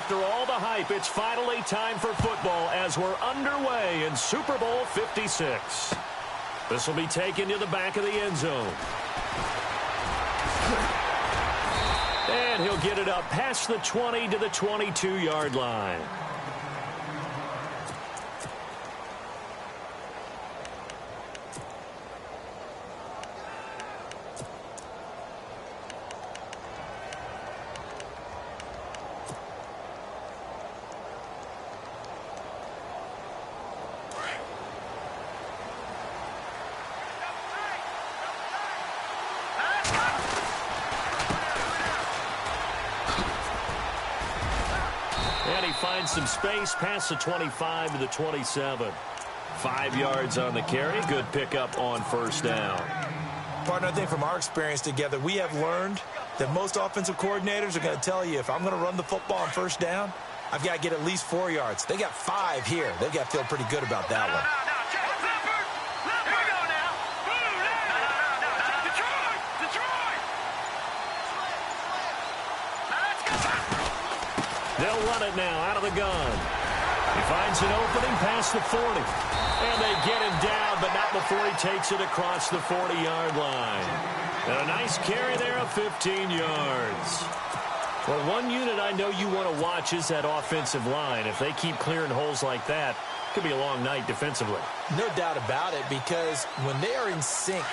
after all the hype, it's finally time for football as we're underway in Super Bowl 56. This will be taken to the back of the end zone. And he'll get it up past the 20 to the 22-yard line. And he finds some space past the 25 to the 27. 5 yards on the carry. Good pickup on first down. Partner, I think from our experience together, we have learned that most offensive coordinators are going to tell you, if I'm going to run the football on first down, I've got to get at least 4 yards. They got 5 here. They've got to feel pretty good about that one. They'll run it now out of the gun. He finds an opening past the 40. And they get him down, but not before he takes it across the 40-yard line. And a nice carry there of 15 yards. Well, one unit I know you want to watch is that offensive line. If they keep clearing holes like that, it could be a long night defensively. No doubt about it, because when they are in sync,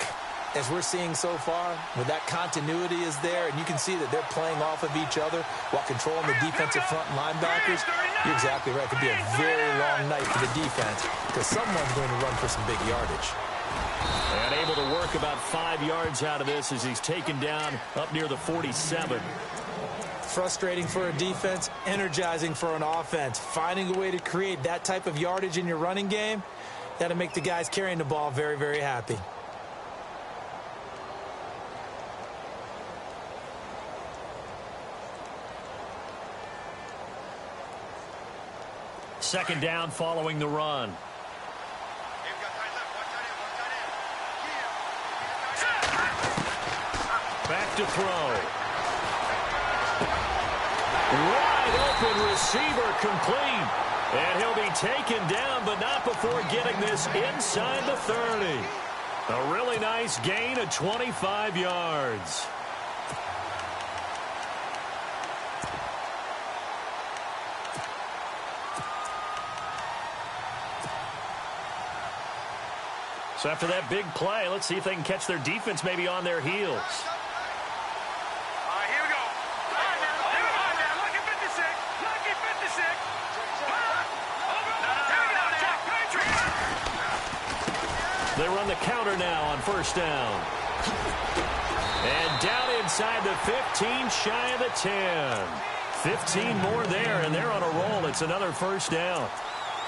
as we're seeing so far, where that continuity is there, and you can see that they're playing off of each other while controlling the defensive front linebackers, you're exactly right. It could be a very long night for the defense because someone's going to run for some big yardage. And able to work about 5 yards out of this as he's taken down up near the 47. Frustrating for a defense, energizing for an offense. Finding a way to create that type of yardage in your running game, that'll make the guys carrying the ball very, very happy. Second down following the run. Back to throw. Wide open receiver complete. And he'll be taken down, but not before getting this inside the 30. A really nice gain of 25 yards. So after that big play, let's see if they can catch their defense maybe on their heels. All right, here we go. All right, now. Lucky 56. Lucky 56. They run the counter now on first down. And down inside the 15, shy of the 10. 15 more there, and they're on a roll. It's another first down.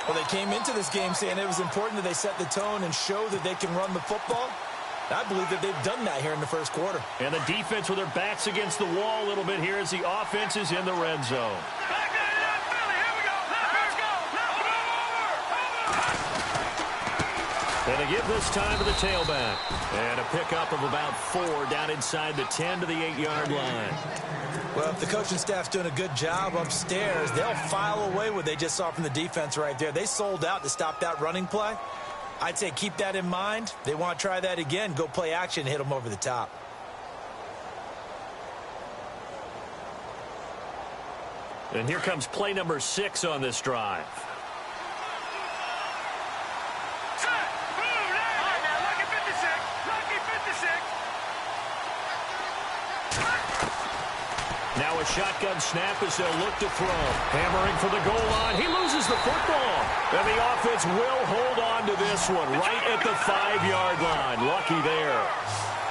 Well, they came into this game saying it was important that they set the tone and show that they can run the football. I believe that they've done that here in the first quarter. And the defense with their backs against the wall a little bit here as the offense is in the red zone. And they give this time to the tailback. And a pickup of about 4 down inside the 10 to the 8-yard line. Well, if the coaching staff's doing a good job upstairs, they'll file away what they just saw from the defense right there. They sold out to stop that running play. I'd say keep that in mind. They want to try that again. Go play action and hit them over the top. And here comes play number 6 on this drive. Now a shotgun snap as they'll look to throw. Hammering for the goal line. He loses the football. And the offense will hold on to this one right at the 5-yard line. Lucky there.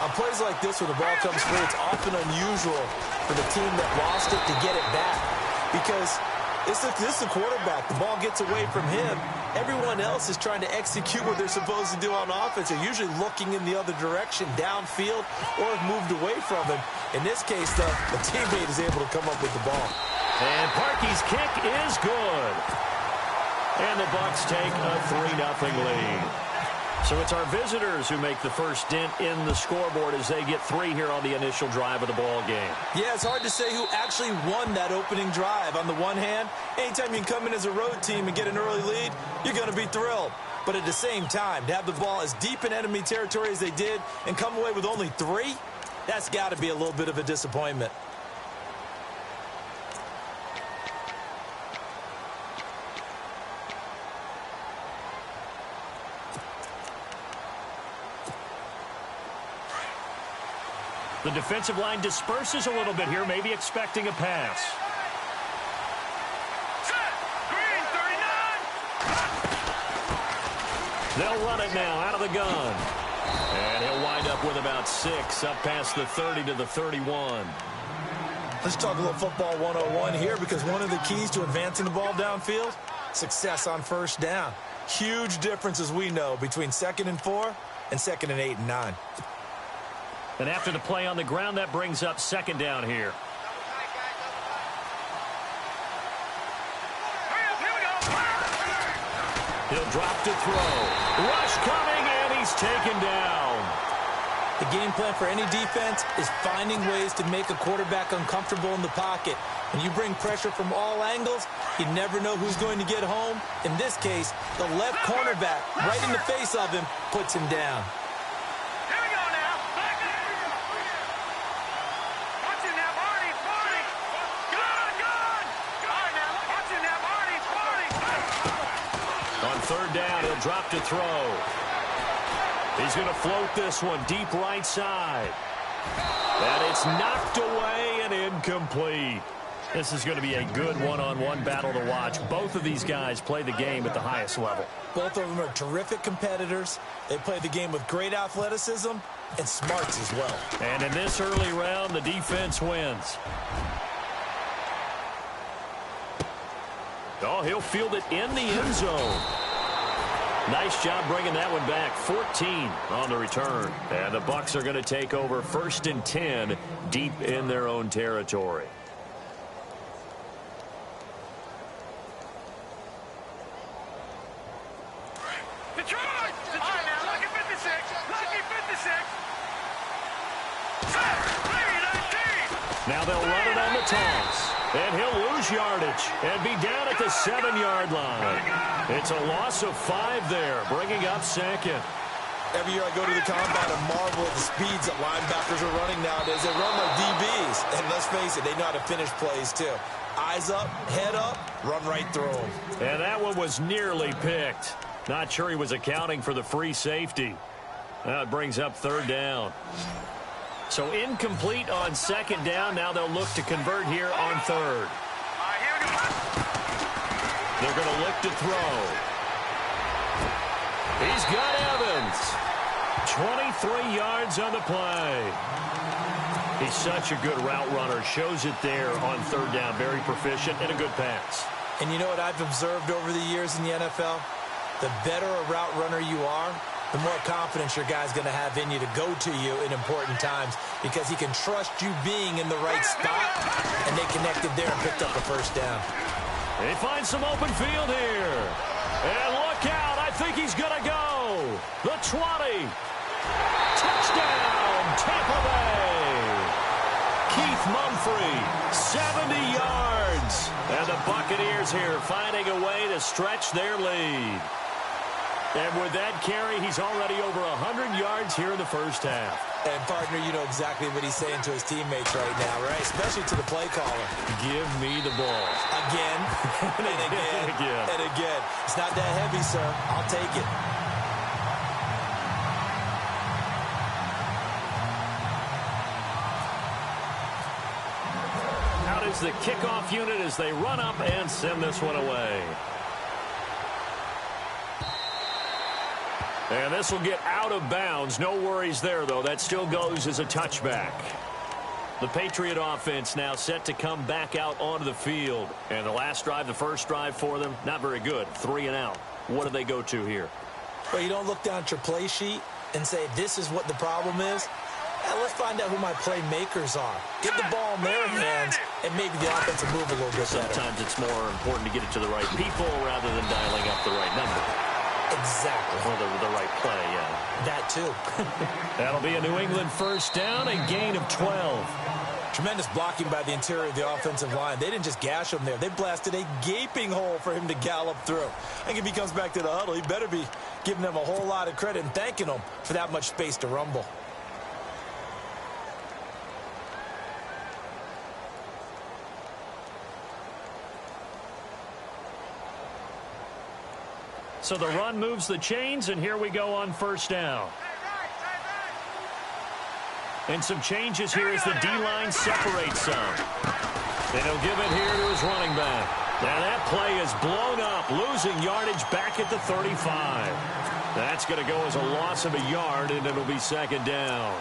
On plays like this where the ball comes free, it's often unusual for the team that lost it to get it back. Because this is the quarterback. The ball gets away from him. Everyone else is trying to execute what they're supposed to do on offense. They're usually looking in the other direction, downfield, or have moved away from him. In this case, though, the teammate is able to come up with the ball. And Parkey's kick is good. And the Bucs take a 3-0 lead. So it's our visitors who make the first dent in the scoreboard as they get 3 here on the initial drive of the ball game. Yeah, it's hard to say who actually won that opening drive. On the one hand, anytime you can come in as a road team and get an early lead, you're going to be thrilled. But at the same time, to have the ball as deep in enemy territory as they did and come away with only 3, that's got to be a little bit of a disappointment. The defensive line disperses a little bit here, maybe expecting a pass. They'll run it now out of the gun. And he'll wind up with about 6 up past the 30 to the 31. Let's talk a little football 101 here, because one of the keys to advancing the ball downfield, success on first down. Huge difference, as we know, between 2nd and 4 and 2nd and 8 and 9. And after the play on the ground, that brings up 2nd down here. He'll drop to throw. Rush coming, and he's taken down. The game plan for any defense is finding ways to make a quarterback uncomfortable in the pocket. When you bring pressure from all angles, you never know who's going to get home. In this case, the left cornerback, right in the face of him, puts him down. On 3rd down, he'll drop to throw. He's going to float this one deep right side. And it's knocked away and incomplete. This is going to be a good one-on-one battle to watch. Both of these guys play the game at the highest level. Both of them are terrific competitors. They play the game with great athleticism and smarts as well. And in this early round, the defense wins. Oh, he'll field it in the end zone. Nice job bringing that one back. 14 on the return. And the Bucs are going to take over 1st and 10 deep in their own territory. Detroit! All right, now, lucky 56. Lucky 56. Set. 3-19. Now they'll run it on the toss. And he'll lose yardage and be down at the 7-yard line. It's a loss of 5 there, bringing up 2nd. Every year I go to the combine and marvel at the speeds that linebackers are running nowadays. They run like DBs. And let's face it, they know how to finish plays too. Eyes up, head up, run right through them. And that one was nearly picked. Not sure he was accounting for the free safety. Now it brings up 3rd down. So incomplete on 2nd down. Now they'll look to convert here on 3rd. They're going to look to throw. He's got Evans. 23 yards on the play. He's such a good route runner. Shows it there on 3rd down. Very proficient and a good pass. And you know what I've observed over the years in the NFL? The better a route runner you are, the more confidence your guy's going to have in you to go to you in important times, because he can trust you being in the right spot, and they connected there and picked up a 1st down. He finds some open field here. And look out. I think he's going to go. The 20. Touchdown, Tampa Bay. Keith Mumphrey, 70 yards. And the Buccaneers here finding a way to stretch their lead. And with that carry, he's already over 100 yards here in the 1st half. And, partner, you know exactly what he's saying to his teammates right now, right? Especially to the play caller. Give me the ball. Again, and again, and again. It's not that heavy, sir. I'll take it. Out is the kickoff unit as they run up and send this one away. And this will get out of bounds. No worries there, though. That still goes as a touchback. The Patriot offense now set to come back out onto the field. And the last drive, the first drive for them, not very good. 3 and out. What do they go to here? Well, you don't look down at your play sheet and say, this is what the problem is. Let's find out who my playmakers are. Get the ball in their hands, and maybe the offense will move a little bit better. Sometimes it's more important to get it to the right people rather than dialing up the right number. Exactly. Or the right play, yeah. That too. That'll be a New England first down, a gain of 12. Tremendous blocking by the interior of the offensive line. They didn't just gash him there. They blasted a gaping hole for him to gallop through. I think if he comes back to the huddle, he better be giving them a whole lot of credit and thanking them for that much space to rumble. So the run moves the chains, and here we go on first down. And some changes here as the D-line separates some. And he'll give it here to his running back. Now that play is blown up, losing yardage back at the 35. That's going to go as a loss of a yard, and it'll be second down.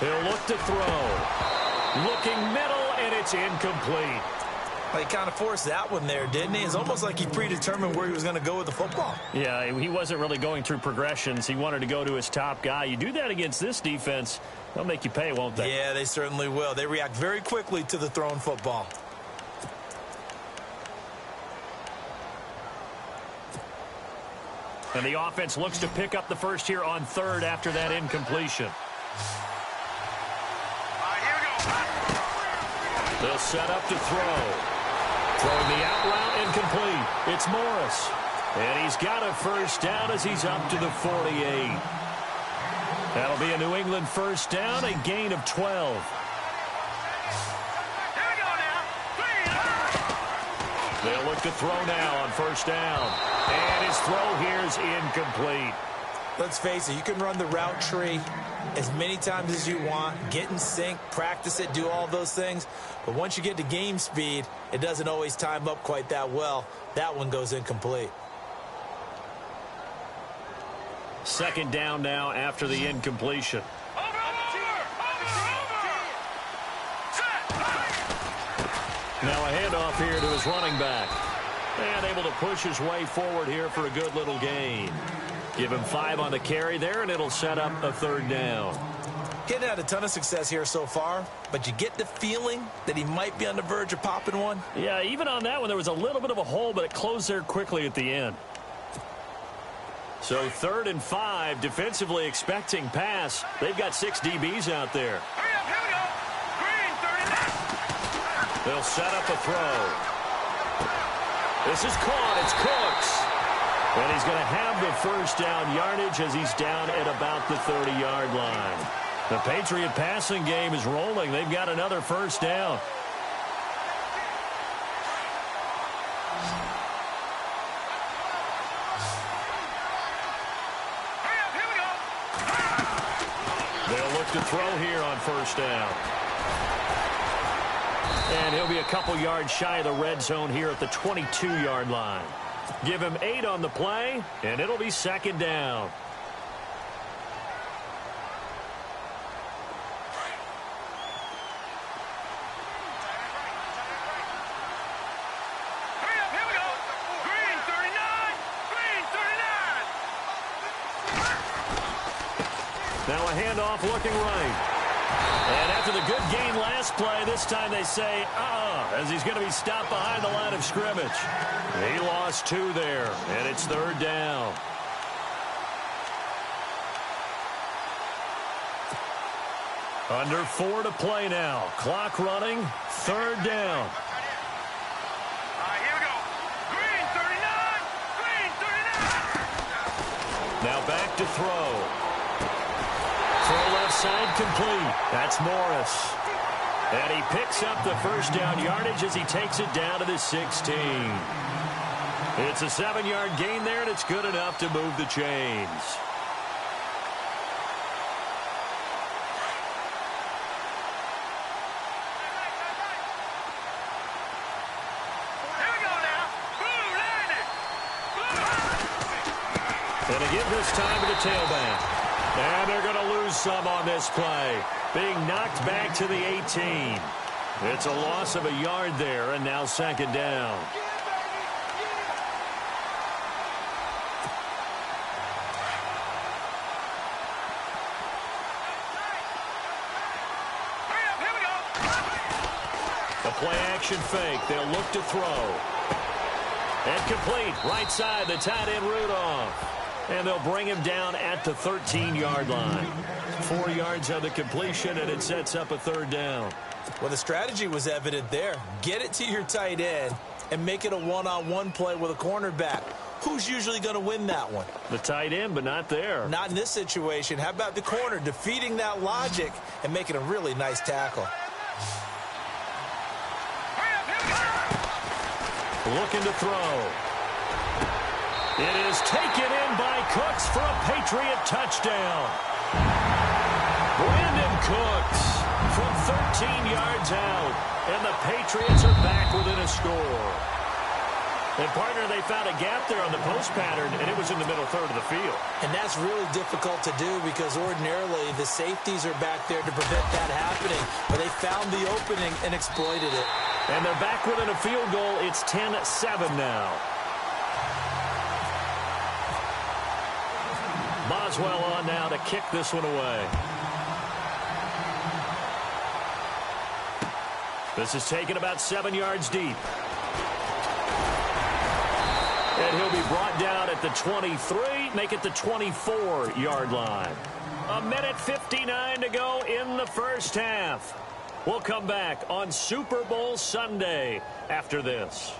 He'll look to throw. Looking middle, and it's incomplete. Well, he kind of forced that one there, didn't he? It's almost like he predetermined where he was going to go with the football. Yeah, he wasn't really going through progressions. He wanted to go to his top guy. You do that against this defense, they'll make you pay, won't they? Yeah, they certainly will. They react very quickly to the thrown football. And the offense looks to pick up the first here on third after that incompletion. They'll set up to throw. Throwing the out route incomplete. It's Morris. And he's got a first down as he's up to the 48. That'll be a New England first down, a gain of 12. They'll look to throw now on first down. And his throw here is incomplete. Let's face it, you can run the route tree as many times as you want, get in sync, practice it, do all those things. But once you get to game speed, it doesn't always time up quite that well. That one goes incomplete. Second down now after the incompletion. Now a handoff here to his running back. And able to push his way forward here for a good little gain. Give him 5 on the carry there, and it'll set up a third down. Getting had a ton of success here so far, but you get the feeling that he might be on the verge of popping one. Yeah, even on that one, there was a little bit of a hole, but it closed there quickly at the end. So 3rd and 5, defensively expecting pass. They've got 6 DBs out there. Hurry up, here we go. Green, 39. They'll set up a throw. This is caught. It's Cooks. And he's going to have the first down yardage as he's down at about the 30-yard line. The Patriot passing game is rolling. They've got another first down. Hurry up, here we go. They'll look to throw here on first down. And he'll be a couple yards shy of the red zone here at the 22-yard line. Give him 8 on the play, and it'll be second down. Hurry up, here we go. Green, 39. Green, 39. Now a handoff looking right. And after the good gain last play, this time they say, as he's going to be stopped behind the line of scrimmage. He lost 2 there, and it's third down. Under 4 to play now. Clock running, third down. Here we go. Green, 39. Green, 39. Now back to throw. Throw left side complete. That's Morris. And he picks up the first down yardage as he takes it down to the 16. It's a 7-yard gain there, and it's good enough to move the chains. Here we go now. Blue, landing. And a give this time to the tailback. And they're going to lose some on this play. Being knocked back to the 18. It's a loss of a yard there, and now second down. A play-action fake. They'll look to throw. And complete. Right side, the tight end Rudolph. And they'll bring him down at the 13-yard line. 4 yards on the completion, and it sets up a third down. Well, the strategy was evident there. Get it to your tight end and make it a one-on-one play with a cornerback. Who's usually going to win that one? The tight end, but not there. Not in this situation. How about the corner defeating that logic and making a really nice tackle? Looking to throw. It is taken in by Cooks for a Patriot touchdown. Brandon Cooks from 13 yards out, and the Patriots are back within a score. And, partner, they found a gap there on the post pattern, and it was in the middle third of the field. And that's really difficult to do because ordinarily the safeties are back there to prevent that happening. But they found the opening and exploited it. And they're back within a field goal. It's 10-7 now. Boswell on now to kick this one away. This is taken about 7 yards deep. And he'll be brought down at the 23, make it the 24-yard line. 1:59 to go in the first half. We'll come back on Super Bowl Sunday after this.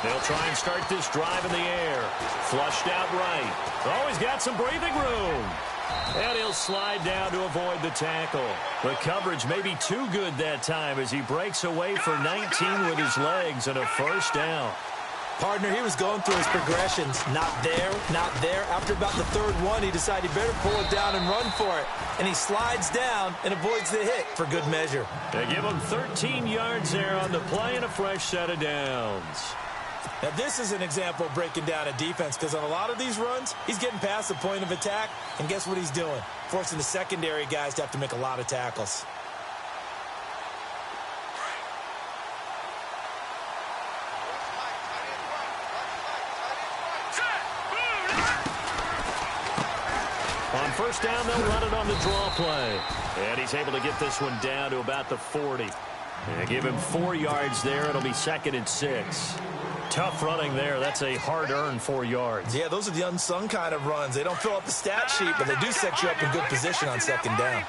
They'll try and start this drive in the air. Flushed out right. Oh, he's got some breathing room. And he'll slide down to avoid the tackle. The coverage may be too good that time as he breaks away for 19 with his legs and a first down. Partner, he was going through his progressions. Not there, not there. After about the third one, he decided he better pull it down and run for it. And he slides down and avoids the hit for good measure. They give him 13 yards there on the play and a fresh set of downs. Now, this is an example of breaking down a defense because on a lot of these runs, he's getting past the point of attack, and guess what he's doing? Forcing the secondary guys to have to make a lot of tackles. On first down, they'll run it on the draw play. And he's able to get this one down to about the 40. And give him 4 yards there. It'll be 2nd and 6. Tough running there. That's a hard-earned 4 yards. Yeah, those are the unsung kind of runs. They don't fill up the stat sheet, but they do set you up in good position on 2nd down.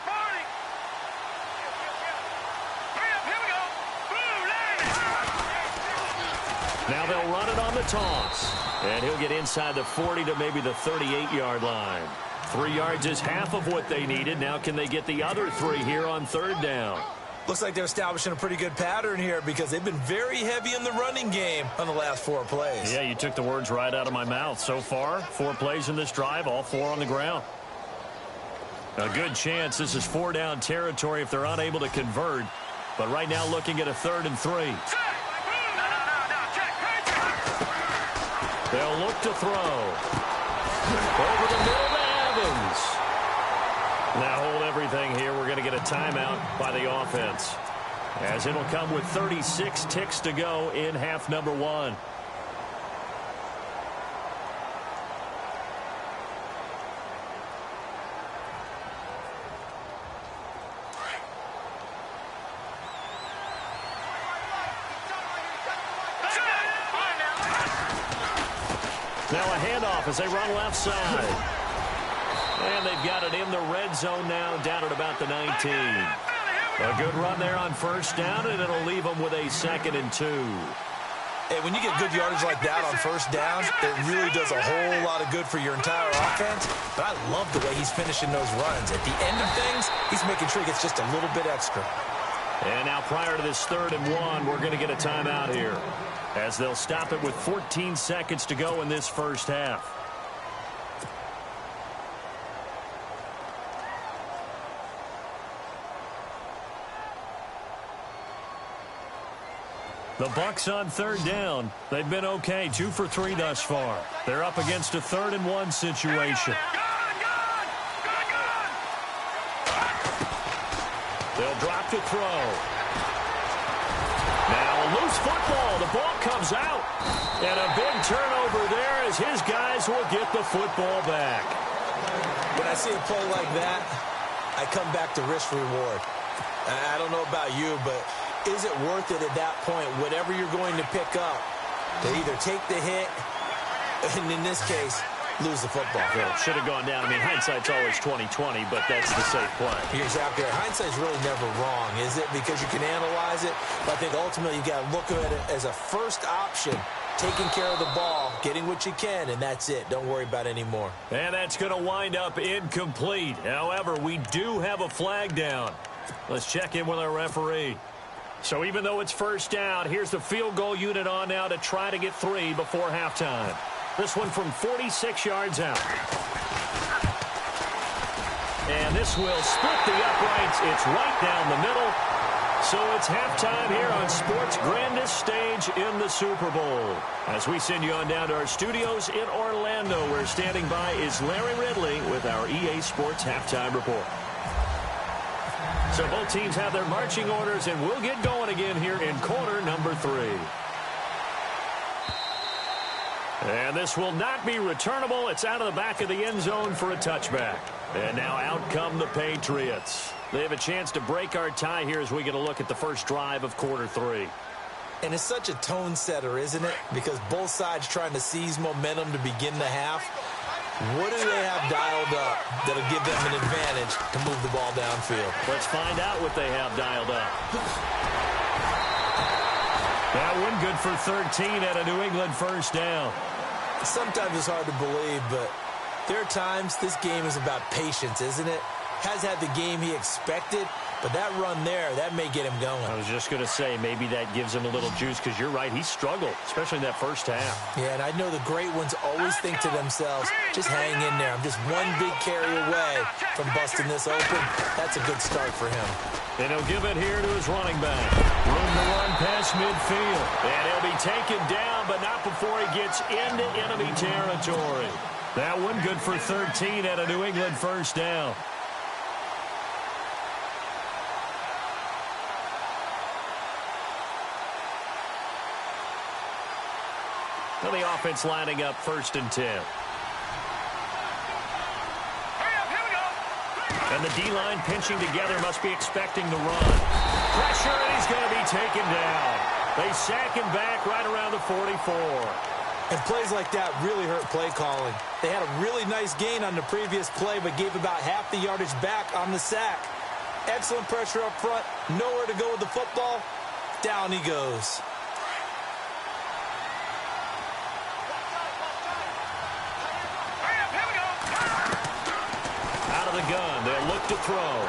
Now they'll run it on the toss. And he'll get inside the 40 to maybe the 38-yard line. 3 yards is half of what they needed. Now can they get the other 3 here on 3rd down? Looks like they're establishing a pretty good pattern here because they've been very heavy in the running game on the last 4 plays. Yeah, you took the words right out of my mouth. So far, 4 plays in this drive, all 4 on the ground. A good chance this is 4-down territory if they're unable to convert. But right now looking at a 3rd and 3. They'll look to throw. Over the middle to Evans. Now hold everything here. We're going to get a timeout by the offense, as it'll come with 36 ticks to go in half number 1. Now a handoff as they run left side. And they've got it in the red zone now, down at about the 19. A good run there on first down, and it'll leave them with a 2nd and 2. Hey, when you get good yardage like that on first down, it really does a whole lot of good for your entire offense. But I love the way he's finishing those runs. At the end of things, he's making sure he gets just a little bit extra. And now prior to this 3rd and 1, we're going to get a timeout here, as they'll stop it with 14 seconds to go in this first half. The Bucs on 3rd down. They've been okay, 2 for 3 thus far. They're up against a 3rd and 1 situation. They'll drop to throw. Now a loose football. The ball comes out. And a big turnover there as his guys will get the football back. When I see a play like that, I come back to risk reward. I don't know about you, but is it worth it at that point, whatever you're going to pick up, to either take the hit, and in this case, lose the football? Yeah, should have gone down. I mean, hindsight's always 20/20, but that's the safe play. You're exactly right. Hindsight's really never wrong, is it? Because you can analyze it, but I think ultimately you got to look at it as a first option, taking care of the ball, getting what you can, and that's it. Don't worry about it anymore. And that's going to wind up incomplete. However, we do have a flag down. Let's check in with our referee. So even though it's first down, here's the field goal unit on now to try to get 3 before halftime. This one from 46 yards out. And this will split the uprights. It's right down the middle. So it's halftime here on sports' grandest stage in the Super Bowl. As we send you on down to our studios in Orlando, where standing by is Larry Ridley with our EA Sports Halftime Report. So both teams have their marching orders, and we'll get going again here in quarter number 3. And this will not be returnable. It's out of the back of the end zone for a touchback. And now out come the Patriots. They have a chance to break our tie here as we get a look at the first drive of quarter 3. And it's such a tone setter, isn't it? Because both sides trying to seize momentum to begin the half. What do they have dialed up that'll give them an advantage to move the ball downfield? Let's find out what they have dialed up. That one good for 13 at a New England first down. Sometimes it's hard to believe, but there are times this game is about patience, isn't it? Has had the game he expected, but that run there, that may get him going. I was just going to say, maybe that gives him a little juice, because you're right, he struggled, especially in that first half. Yeah, and I know the great ones always think to themselves, just hang in there. I'm just one big carry away from busting this open. That's a good start for him. And he'll give it here to his running back. Room to run past midfield. And he'll be taken down, but not before he gets into enemy territory. That one good for 13 at a New England first down. Well, the offense lining up 1st and 10. And the D-line pinching together, must be expecting the run. Pressure, and he's going to be taken down. They sack him back right around the 44. And plays like that really hurt play calling. They had a really nice gain on the previous play, but gave about half the yardage back on the sack. Excellent pressure up front. Nowhere to go with the football. Down he goes. Gun. They'll look to throw.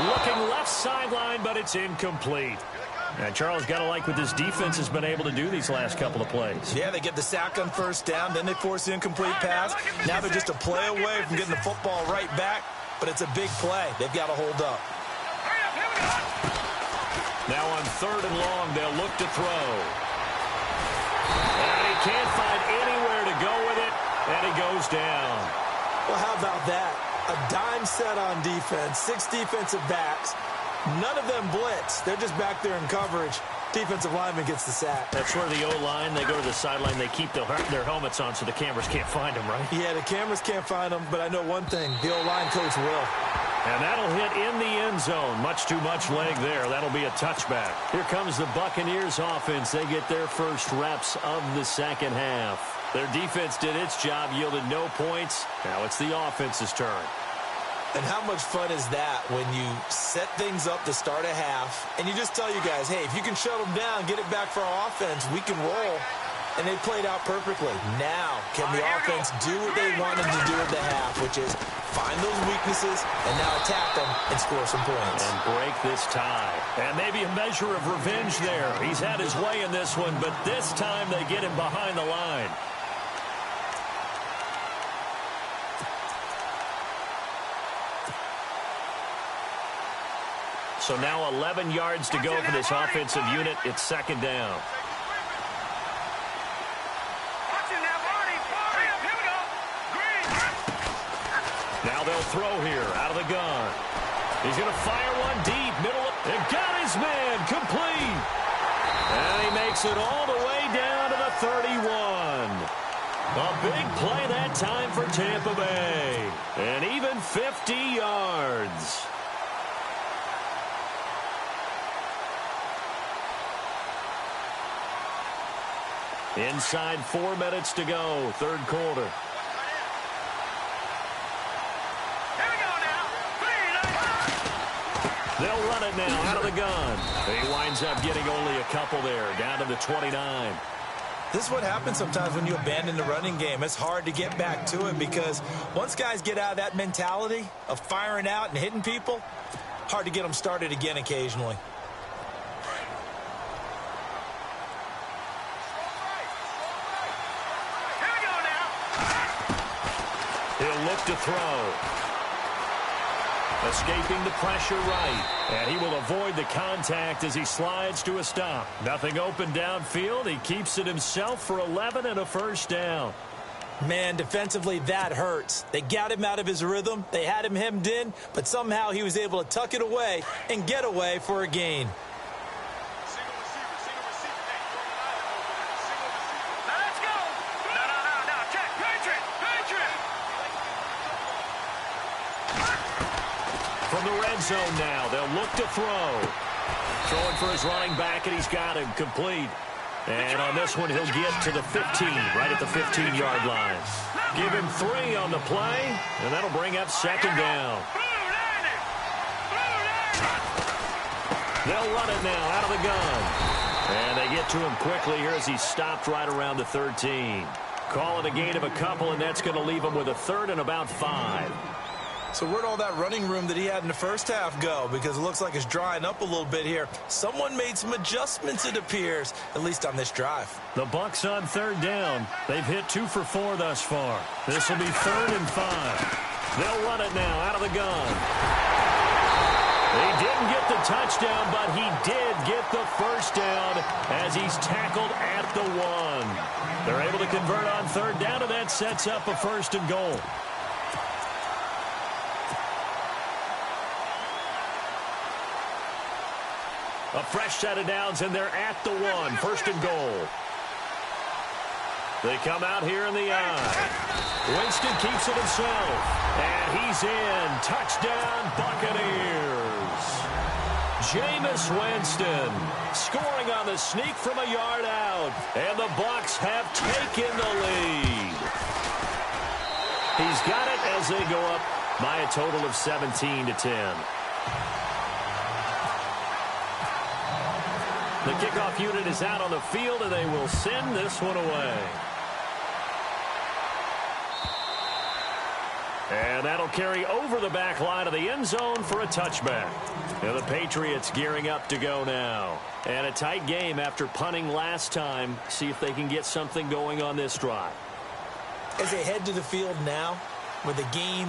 Looking left sideline, but it's incomplete. And Charles, got to like what this defense has been able to do these last couple of plays. Yeah, they get the sack on first down, then they force the incomplete pass. Now they're just a play away from getting the football right back, but it's a big play. They've got to hold up. Now on 3rd and long, they'll look to throw. And he can't find anywhere to go with it, and he goes down. Well, how about that? A dime set on defense, 6 defensive backs. None of them blitz. They're just back there in coverage. Defensive lineman gets the sack. That's where the O-line, they go to the sideline, they keep their helmets on so the cameras can't find them, right? Yeah, the cameras can't find them, but I know one thing. The O-line coach will. And that'll hit in the end zone. Much too much leg there. That'll be a touchback. Here comes the Buccaneers offense. They get their first reps of the second half. Their defense did its job, yielded no points. Now it's the offense's turn. And how much fun is that when you set things up to start a half, and you just tell you guys, hey, if you can shut them down, get it back for our offense, we can roll. And they played out perfectly. Now, can the offense do what they wanted to do at the half, which is find those weaknesses and now attack them and score some points. And break this tie. And maybe a measure of revenge there. He's had his way in this one, but this time they get him behind the line. So now 11 yards to go for this offensive unit. It's 2nd down. Now they'll throw here out of the gun. He's going to fire one deep, middle, and got his man complete. And he makes it all the way down to the 31. A big play that time for Tampa Bay. And even 50 yards. Inside 4 minutes to go, third quarter. They'll run it now out of the gun. He winds up getting only a couple there, down to the 29. This is what happens sometimes when you abandon the running game. It's hard to get back to it because once guys get out of that mentality of firing out and hitting people, hard to get them started again occasionally. He'll look to throw. Escaping the pressure right. And he will avoid the contact as he slides to a stop. Nothing open downfield. He keeps it himself for 11 and a first down. Man, defensively, that hurts. They got him out of his rhythm. They had him hemmed in, but somehow he was able to tuck it away and get away for a gain. From the red zone now, they'll look to throw. Throwing for his running back, and he's got him complete. And on this one, he'll get to the 15, right at the 15-yard line. Give him 3 on the play, and that'll bring up second down. They'll run it now out of the gun. And they get to him quickly here as he's stopped right around the 13. Call it a gain of a couple, and that's going to leave him with a third and about 5. So where'd all that running room that he had in the first half go? Because it looks like it's drying up a little bit here. Someone made some adjustments, it appears, at least on this drive. The Bucs on third down. They've hit 2 for 4 thus far. This will be 3rd and 5. They'll run it now out of the gun. He didn't get the touchdown, but he did get the first down as he's tackled at the 1. They're able to convert on third down, and that sets up a 1st and goal. A fresh set of downs, and they're at the 1. 1st and goal. They come out here in the eye. Winston keeps it himself. And he's in. Touchdown, Buccaneers. Jameis Winston scoring on the sneak from a yard out. And the Bucs have taken the lead. He's got it as they go up by a total of 17-10. The kickoff unit is out on the field, and they will send this one away. And that'll carry over the back line of the end zone for a touchback. And the Patriots gearing up to go now. And a tight game after punting last time. See if they can get something going on this drive. As they head to the field now, with the game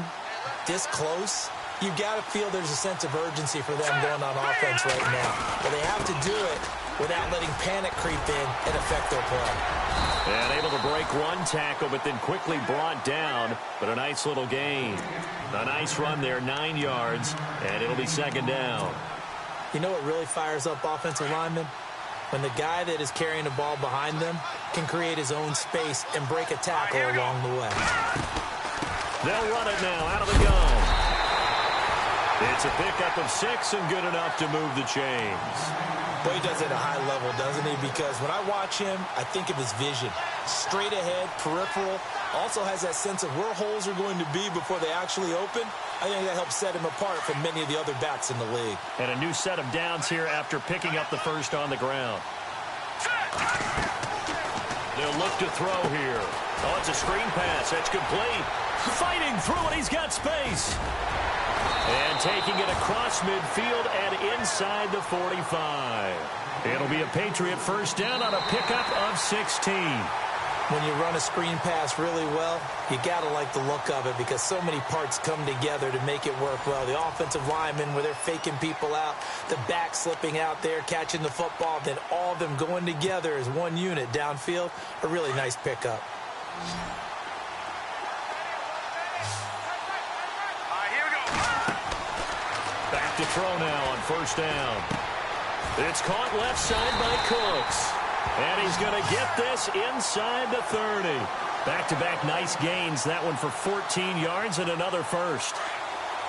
this close, you've got to feel there's a sense of urgency for them going on offense right now. But they have to do it without letting panic creep in and affect their play. And able to break one tackle, but then quickly brought down. But a nice little gain. A nice run there, 9 yards, and it'll be second down. You know what really fires up offensive linemen? When the guy that is carrying the ball behind them can create his own space and break a tackle along the way. They'll run it now out of the gun. It's a pickup of 6 and good enough to move the chains. Boy, he does it at a high level, doesn't he? Because when I watch him, I think of his vision. Straight ahead, peripheral. Also has that sense of where holes are going to be before they actually open. I think that helps set him apart from many of the other backs in the league. And a new set of downs here after picking up the first on the ground. They'll look to throw here. Oh, it's a screen pass. That's complete. Fighting through it. He's got space. And taking it across midfield and inside the 45. It'll be a Patriot first down on a pickup of 16. When you run a screen pass really well, you got to like the look of it because so many parts come together to make it work well. The offensive linemen, where they're faking people out, the back slipping out there, catching the football, then all of them going together as one unit downfield. A really nice pickup. Back Back to throw now on first down. It's caught left side by Cooks. And he's going to get this inside the 30. Back-to-back nice gains. That one for 14 yards and another first.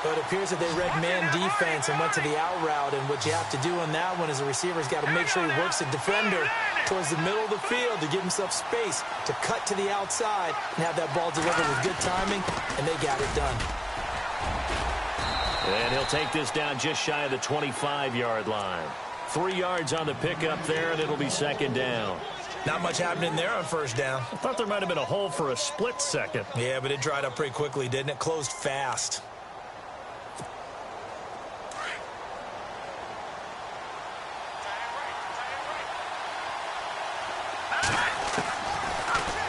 But it appears that they read man defense and went to the out route. And what you have to do on that one is the receiver's got to make sure he works the defender towards the middle of the field to give himself space to cut to the outside and have that ball delivered with good timing, and they got it done. And he'll take this down just shy of the 25-yard line. 3 yards on the pickup there, and it'll be second down. Not much happening there on first down. I thought there might have been a hole for a split second. Yeah, but it dried up pretty quickly, didn't it? Closed fast.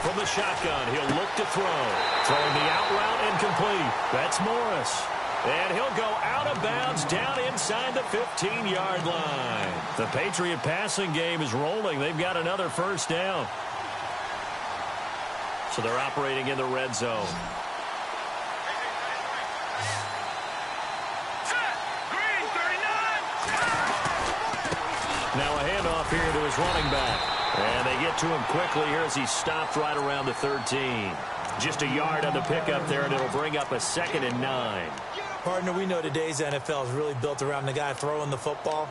From the shotgun, he'll look to throw. Throwing the out route incomplete. That's Morris. And he'll go out of bounds down inside the 15-yard line. The Patriot passing game is rolling. They've got another first down. So they're operating in the red zone. Now a handoff here to his running back. And they get to him quickly here as he's stopped right around the 13. Just a yard on the pickup there, and it'll bring up a 2nd and 9. Partner, we know today's NFL is really built around the guy throwing the football.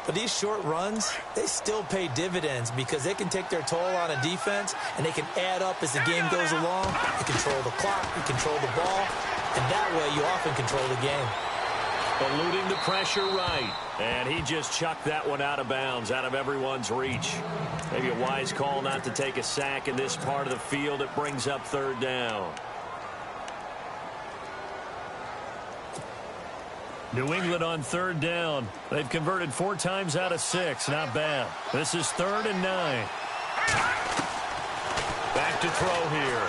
But these short runs, they still pay dividends because they can take their toll on a defense, and they can add up as the game goes along. You control the clock, you control the ball, and that way you often control the game. Eluding the pressure right. And he just chucked that one out of bounds, out of everyone's reach. Maybe a wise call not to take a sack in this part of the field. It brings up third down. New England on third down. They've converted 4 times out of 6. Not bad. This is 3rd and 9. Back to throw here.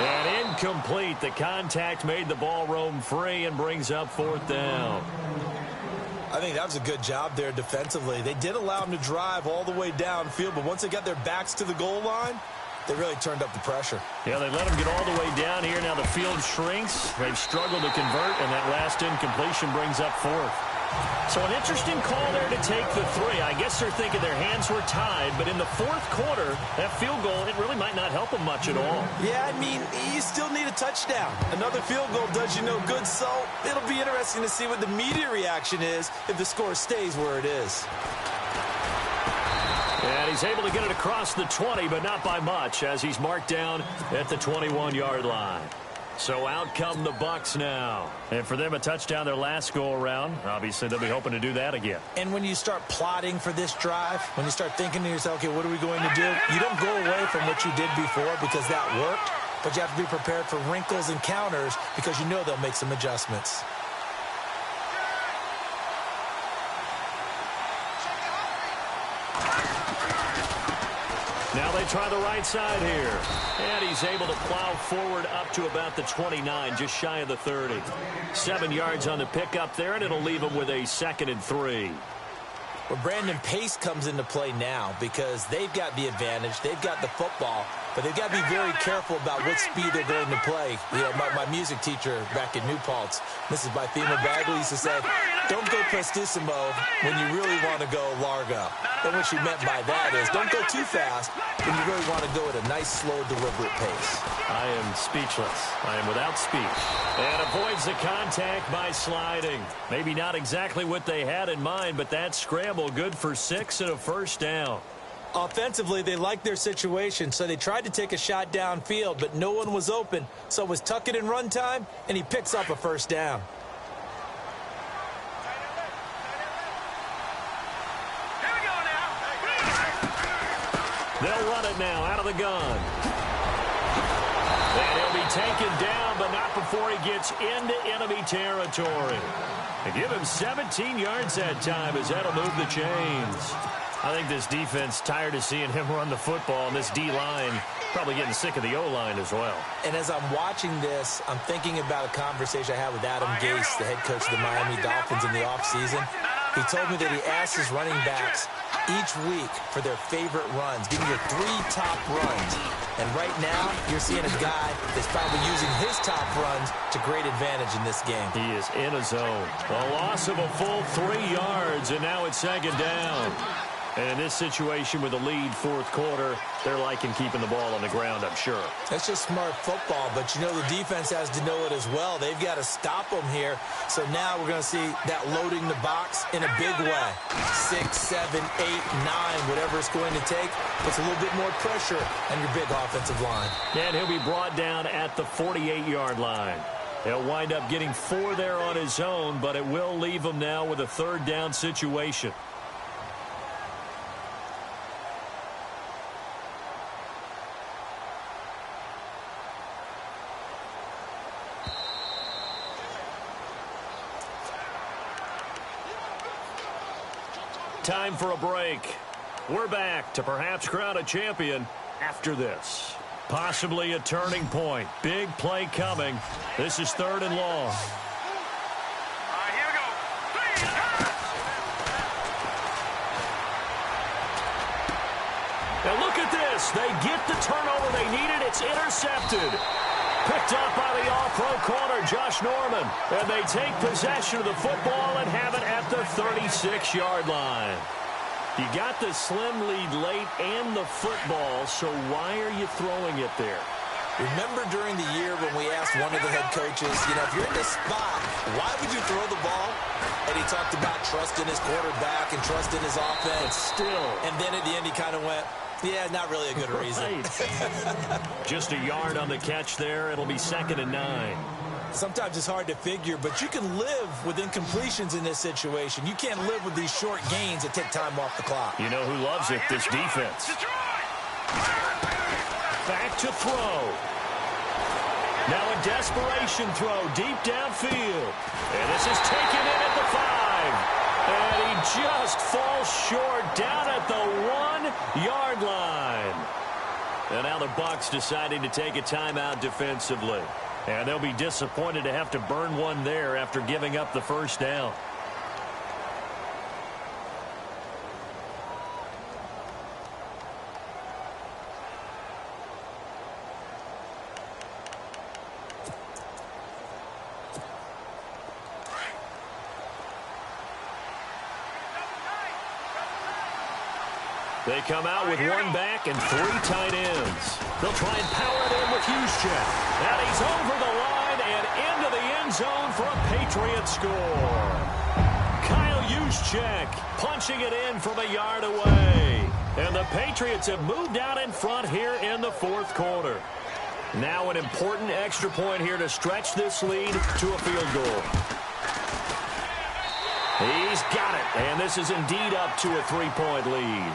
And incomplete. The contact made the ball roam free and brings up 4th down. I think that was a good job there defensively. They did allow him to drive all the way downfield, but once they got their backs to the goal line, they really turned up the pressure. Yeah, they let him get all the way down here. Now the field shrinks. They've struggled to convert, and that last incompletion brings up 4th. So an interesting call there to take the 3. I guess they're thinking their hands were tied, but in the 4th quarter, that field goal, it really might not help them much at all. Yeah, I mean, you still need a touchdown. Another field goal does you no good, so it'll be interesting to see what the media reaction is if the score stays where it is. And he's able to get it across the 20, but not by much, as he's marked down at the 21-yard line. So out come the Bucs now. And for them, a touchdown their last go-around. Obviously, they'll be hoping to do that again. And when you start plotting for this drive, when you start thinking to yourself, okay, what are we going to do? You don't go away from what you did before because that worked, but you have to be prepared for wrinkles and counters because you know they'll make some adjustments. Now they try the right side here. And he's able to plow forward up to about the 29, just shy of the 30. 7 yards on the pickup there, and it'll leave him with a 2nd and 3. Well, Brandon, pace comes into play now because they've got the advantage. They've got the football, but they've got to be very careful about what speed they're going to play. You know, my music teacher back in New Paltz, Mrs. Bythema Bagley, used to say, don't go prestissimo when you really want to go largo. And what she meant by that is don't go too fast when you really want to go at a nice, slow, deliberate pace. I am speechless. I am without speech. And avoids the contact by sliding. Maybe not exactly what they had in mind, but that scramble good for 6 and a first down. Offensively, they liked their situation, so they tried to take a shot downfield, but no one was open. So it was tuck it in run time, and he picks up a first down. They'll run it now out of the gun. And he'll be taken down, but not before he gets into enemy territory. They give him 17 yards that time as that'll move the chains. I think this defense tired of seeing him run the football, and this D-line probably getting sick of the O-line as well. And as I'm watching this, I'm thinking about a conversation I had with Adam Gase, the head coach of the Miami Dolphins in the offseason. He told me that he asked his running backs each week for their favorite runs. Give me your 3 top runs. And right now, you're seeing a guy that's probably using his top runs to great advantage in this game. He is in a zone. A loss of a full 3 yards, and now it's second down. And in this situation with a lead fourth quarter, they're liking keeping the ball on the ground, I'm sure. That's just smart football, but you know the defense has to know it as well. They've got to stop them here. So now we're going to see that loading the box in a big way. 6, 7, 8, 9, whatever it's going to take, puts a little bit more pressure on your big offensive line. And he'll be brought down at the 48-yard line. He'll wind up getting 4 there on his own, but it will leave him now with a third down situation. Time for a break. We're back to perhaps crown a champion after this. Possibly a turning point. Big play coming. This is 3rd and long. Here we go. And look at this. They get the turnover they needed. It's intercepted. Picked up by the all-pro corner, Josh Norman. And they take possession of the football and have it at the 36-yard line. You got the slim lead late and the football, so why are you throwing it there? Remember during the year when we asked one of the head coaches, you know, if you're in this spot, why would you throw the ball? And he talked about trusting his quarterback and trusting his offense. But still. And then at the end he kind of went, yeah, not really a good reason. Right. Just a yard on the catch there. It'll be 2nd and 9. Sometimes it's hard to figure, but you can live with incompletions in this situation. You can't live with these short gains that take time off the clock. You know who loves it? This defense. Back to throw. Now a desperation throw deep downfield. And this is taken in at the 5. And he just falls short down at the 1-yard line. And now the Bucs deciding to take a timeout defensively. And they'll be disappointed to have to burn one there after giving up the first down. They come out with 1 back and 3 tight ends. They'll try and power it in with Juszczyk. And he's over the line and into the end zone for a Patriot score. Kyle Juszczyk punching it in from a yard away. And the Patriots have moved out in front here in the fourth quarter. Now an important extra point here to stretch this lead to a field goal. He's got it. And this is indeed up to a 3-point lead.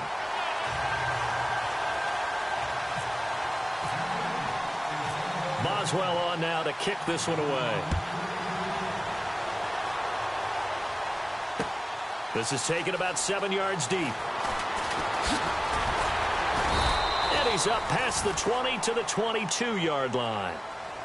Boswell on now to kick this one away. This is taken about 7 yards deep. And he's up past the 20 to the 22-yard line.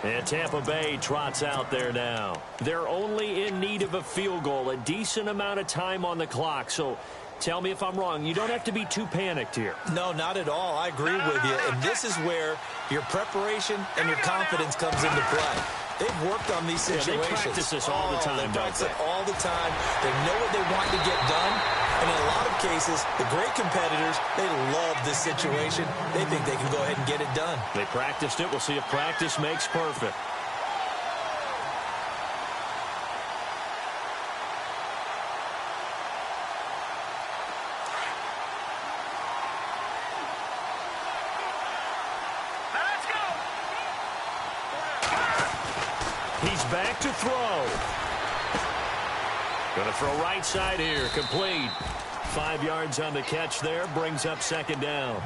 And Tampa Bay trots out there now. They're only in need of a field goal, a decent amount of time on the clock. So tell me if I'm wrong. You don't have to be too panicked here. No, not at all. I agree with you. And this is where your preparation and your confidence comes into play. They've worked on these situations. They practice this all the time, They practice don't it all the time. They know what they want to get done. And in a lot of cases, the great competitors, they love this situation. They think they can go ahead and get it done. They practiced it. We'll see if practice makes perfect. He's back to throw. Going to throw right side here. Complete. 5 yards on the catch there. Brings up 2nd down.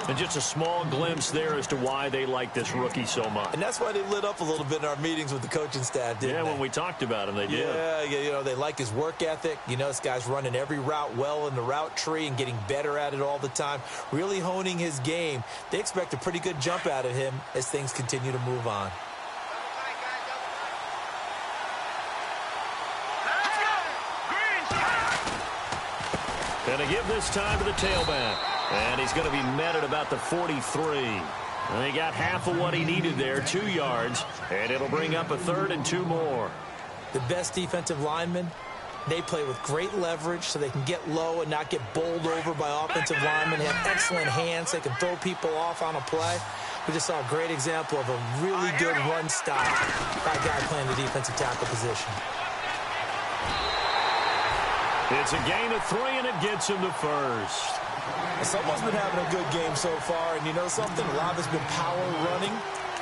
And just a small glimpse there as to why they like this rookie so much. And that's why they lit up a little bit in our meetings with the coaching staff, didn't they? Yeah, when we talked about him, they did. Yeah, you know, they like his work ethic. You know, this guy's running every route well in the route tree and getting better at it all the time, really honing his game. They expect a pretty good jump out of him as things continue to move on. And to give this time to the tailback. And he's going to be met at about the 43. And he got half of what he needed there, 2 yards. And it'll bring up a 3rd and 2 more. The best defensive linemen, they play with great leverage so they can get low and not get bowled over by offensive linemen. They have excellent hands. They can throw people off on a play. We just saw a great example of a really good run stop by a guy playing the defensive tackle position. It's a gain of 3, and it gets him to first. Someone's been having a good game so far, and you know something? A lot of it's been power running.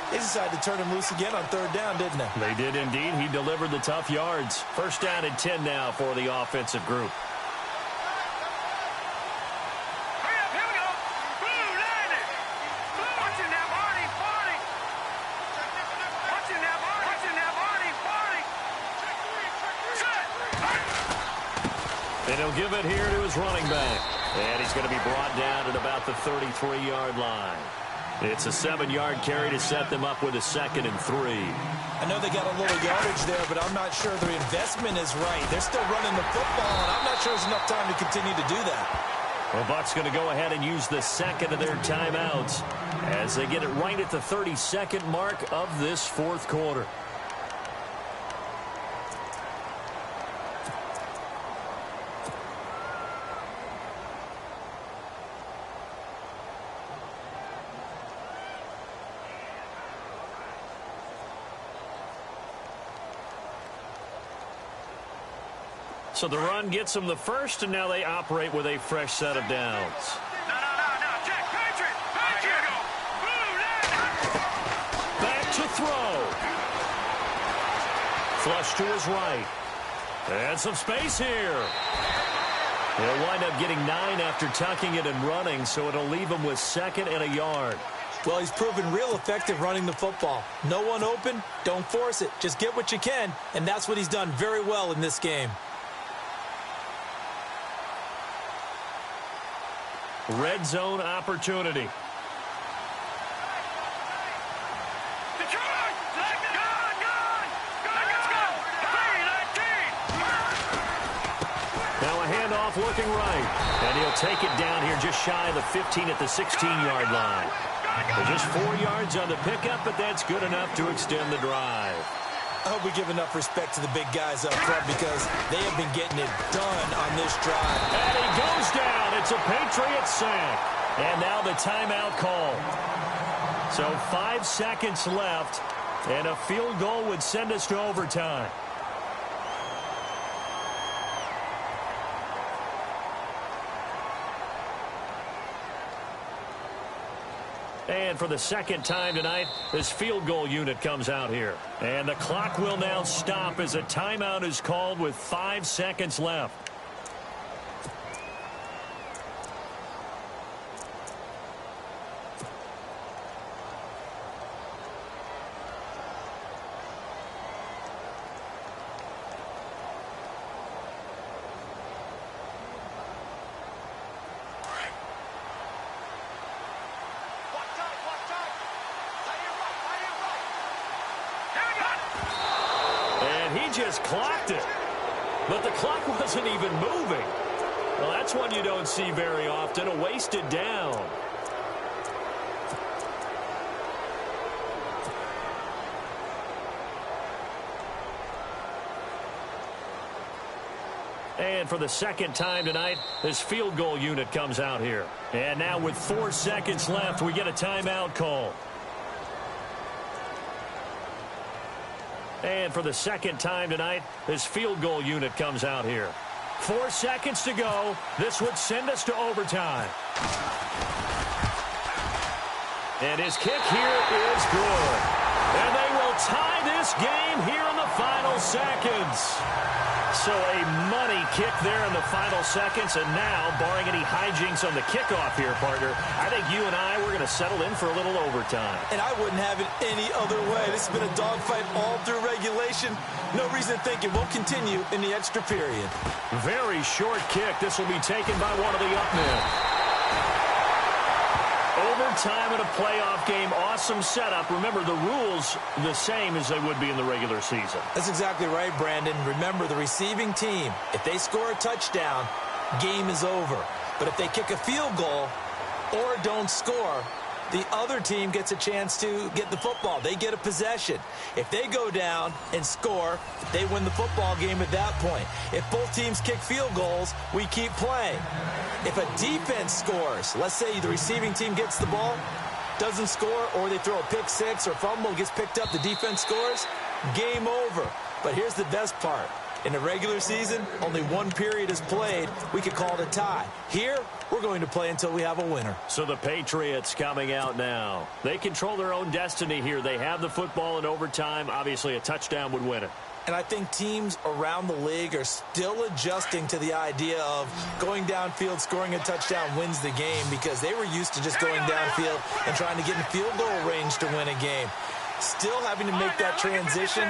They decided to turn him loose again on 3rd down, didn't they? They did indeed. He delivered the tough yards. 1st down and 10 now for the offensive group. Here we go. Blue, landed. Watching that, Marty. Watching that, Marty. And he'll give it here to his running back. And he's going to be brought down at about the 33-yard line. It's a 7-yard carry to set them up with a 2nd and 3. I know they got a little yardage there, but I'm not sure their investment is right. They're still running the football, and I'm not sure there's enough time to continue to do that. Well, Buck's going to go ahead and use the 2nd of their timeouts as they get it right at the 32nd mark of this 4th quarter. So the run gets them the first, and now they operate with a fresh set of downs. No. Check. Patriot. Here we go. Blue, landed. Back to throw. Flush to his right. And some space here. He'll wind up getting 9 after tucking it and running, so it'll leave him with 2nd and a yard. Well, he's proven real effective running the football. No one open, don't force it. Just get what you can, and that's what he's done very well in this game. Red zone opportunity. Detroit! Gone! Let's go! 3-19! Now a handoff looking right. And he'll take it down here just shy of the 15 at the 16-yard line. They're just 4 yards on the pickup, but that's good enough to extend the drive. I hope we give enough respect to the big guys up front because they have been getting it done on this drive. And he goes down. It's a Patriot sack. And now the timeout call. So 5 seconds left, and a field goal would send us to overtime. And for the 2nd time tonight, this field goal unit comes out here. And the clock will now stop as a timeout is called with 5 seconds left. Just clocked it, but the clock wasn't even moving. Well, that's one you don't see very often, a wasted down. And for the 2nd time tonight, this field goal unit comes out here. And now with 4 seconds left, we get a timeout call. And for the 2nd time tonight, this field goal unit comes out here. 4 seconds to go. This would send us to overtime. And his kick here is good. And they will tie this game here in the final seconds. So a money kick there in the final seconds. And now, barring any hijinks on the kickoff here, partner, I think you and I, we're going to settle in for a little overtime. And I wouldn't have it any other way. This has been a dogfight all through regulation. No reason to think it won't continue in the extra period. Very short kick. This will be taken by one of the up men. Overtime in a playoff game, awesome setup. Remember, the rules the same as they would be in the regular season. That's exactly right, Brandon. Remember, the receiving team, if they score a touchdown, game is over. But if they kick a field goal or don't score, the other team gets a chance to get the football. They get a possession. If they go down and score, they win the football game at that point. If both teams kick field goals, we keep playing. If a defense scores, let's say the receiving team gets the ball, doesn't score, or they throw a pick six or fumble, gets picked up, the defense scores, game over. But here's the best part. In the regular season, only one period is played. We could call it a tie. Here, we're going to play until we have a winner. So the Patriots coming out now. They control their own destiny here. They have the football in overtime. Obviously, a touchdown would win it. And I think teams around the league are still adjusting to the idea of going downfield, scoring a touchdown wins the game, because they were used to just going downfield and trying to get in field goal range to win a game. Still having to make that transition.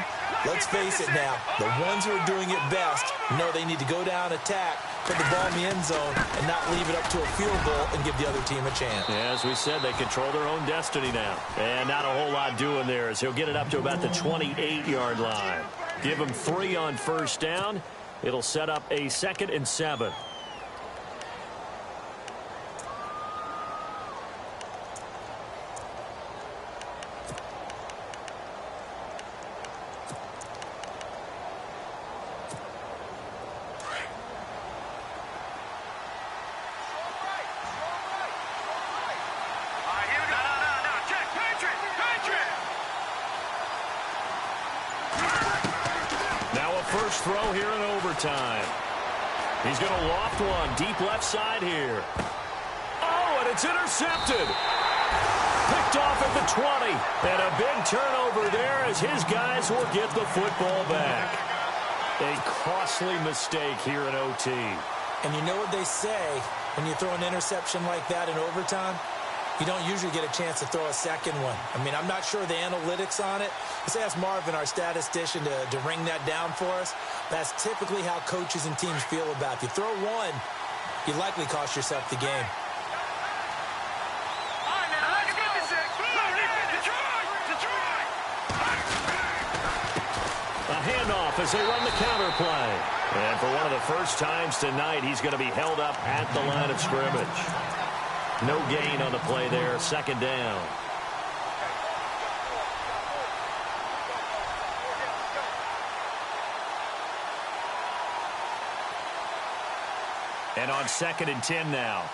Let's face it now, the ones who are doing it best know they need to go down, attack, put the ball in the end zone, and not leave it up to a field goal and give the other team a chance. Yeah, as we said, they control their own destiny now. And not a whole lot doing there, as he'll get it up to about the 28-yard line. Give him 3 on first down. It'll set up a 2nd and 7. First throw here in overtime. He's going to loft one deep left side here. Oh, and it's intercepted. Picked off at the 20. And a big turnover there as his guys will get the football back. A costly mistake here in OT. And you know what they say when you throw an interception like that in overtime? You don't usually get a chance to throw a second one. I mean, I'm not sure the analytics on it. Let's ask Marvin, our statistician, to ring that down for us. That's typically how coaches and teams feel about it. If you throw one, you likely cost yourself the game. A handoff as they run the counter play. And for one of the first times tonight, he's going to be held up at the line of scrimmage. No gain on the play there, 2nd down. And on 2nd and 10 now.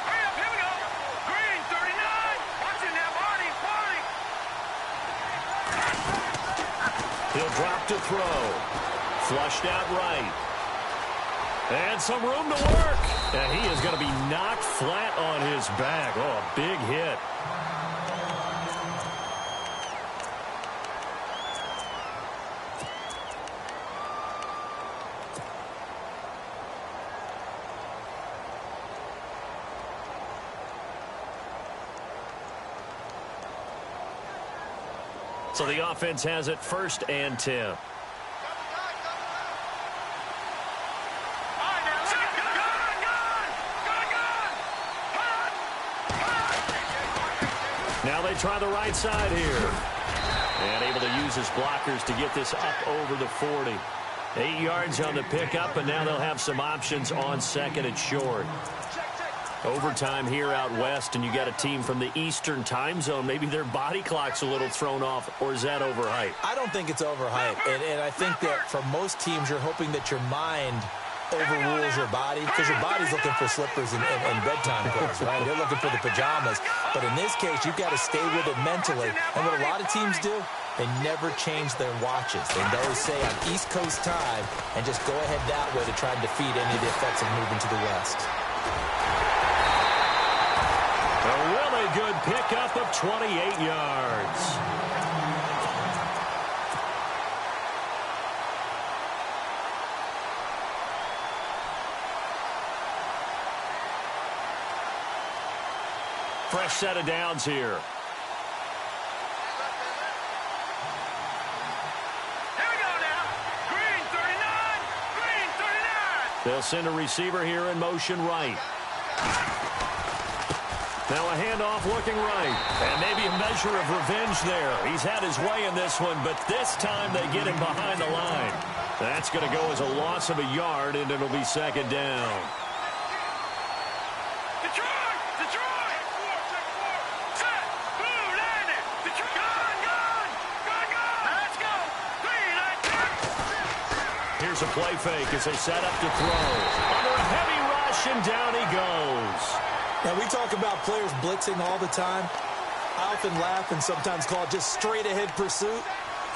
Hurry up, here we go. Green, 39. Watch it now, Barney. He'll drop to throw. Flushed out right. And some room to work. And he is going to be knocked flat on his back. Oh, a big hit. So the offense has it 1st and 10. Now they try the right side here. And able to use his blockers to get this up over the 40. 8 yards on the pickup, and now they'll have some options on 2nd and short. Overtime here out west, and you got a team from the Eastern time zone. Maybe their body clock's a little thrown off, or is that overhyped? I don't think it's overhyped. And I think that for most teams, you're hoping that your mind overrules your body, because your body's looking for slippers and bedtime clothes, right? They're looking for the pajamas. But in this case, you've got to stay with it mentally. And what a lot of teams do, they never change their watches. They always say on East Coast time and just go ahead that way to try and defeat any of the effects of moving to the West. A really good pickup of 28 yards. Fresh set of downs here. Here we go now. Green, 39. Green, 39. They'll send a receiver here in motion right. Now a handoff looking right. And maybe a measure of revenge there. He's had his way in this one, but this time they get him behind the line. That's going to go as a loss of a yard, and it'll be second down. Detroit! Detroit! Set! Blue, landed! Detroit! Gone! Let's go! 3, 9, 10! Here's a play fake as they set up to throw. Under a heavy rush, and down he goes. Now, we talk about players blitzing all the time. I often laugh and sometimes call it just straight-ahead pursuit.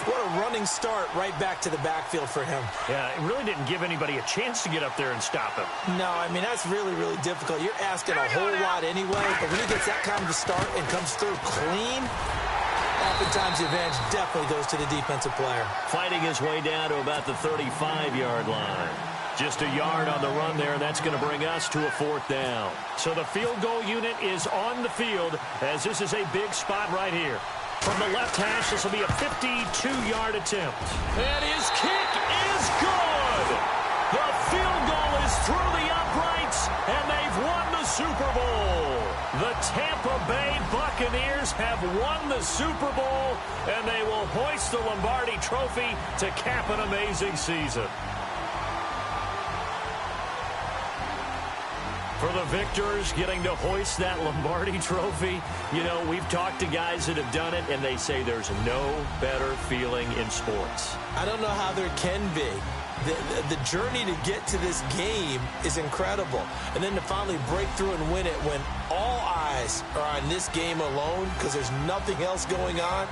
What a running start right back to the backfield for him. Yeah, it really didn't give anybody a chance to get up there and stop him. No, I mean, that's really, really difficult. You're asking a whole lot anyway, but when he gets that kind of a start and comes through clean, oftentimes the advantage definitely goes to the defensive player. Fighting his way down to about the 35-yard line. Just a yard on the run there, and that's going to bring us to a fourth down. So the field goal unit is on the field as this is a big spot right here. From the left hash, this will be a 52-yard attempt. And his kick is good. The field goal is through the uprights, and they've won the Super Bowl. The Tampa Bay Buccaneers have won the Super Bowl, and they will hoist the Lombardi Trophy to cap an amazing season. For the victors getting to hoist that Lombardi Trophy, you know, we've talked to guys that have done it, and they say there's no better feeling in sports. I don't know how there can be. The journey to get to this game is incredible. And then to finally break through and win it when all eyes are on this game alone because there's nothing else going on,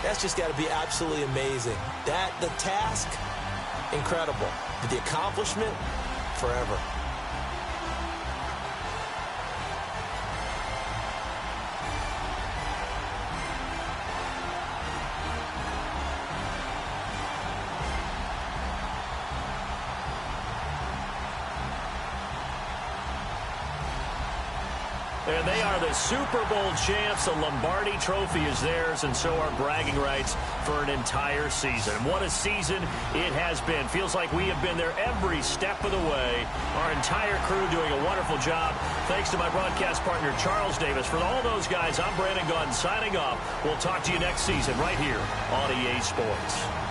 that's just got to be absolutely amazing. The task, incredible. But the accomplishment, forever. And they are the Super Bowl champs. The Lombardi Trophy is theirs, and so are bragging rights for an entire season. What a season it has been. Feels like we have been there every step of the way. Our entire crew doing a wonderful job. Thanks to my broadcast partner, Charles Davis. For all those guys, I'm Brandon Gunn signing off. We'll talk to you next season right here on EA Sports.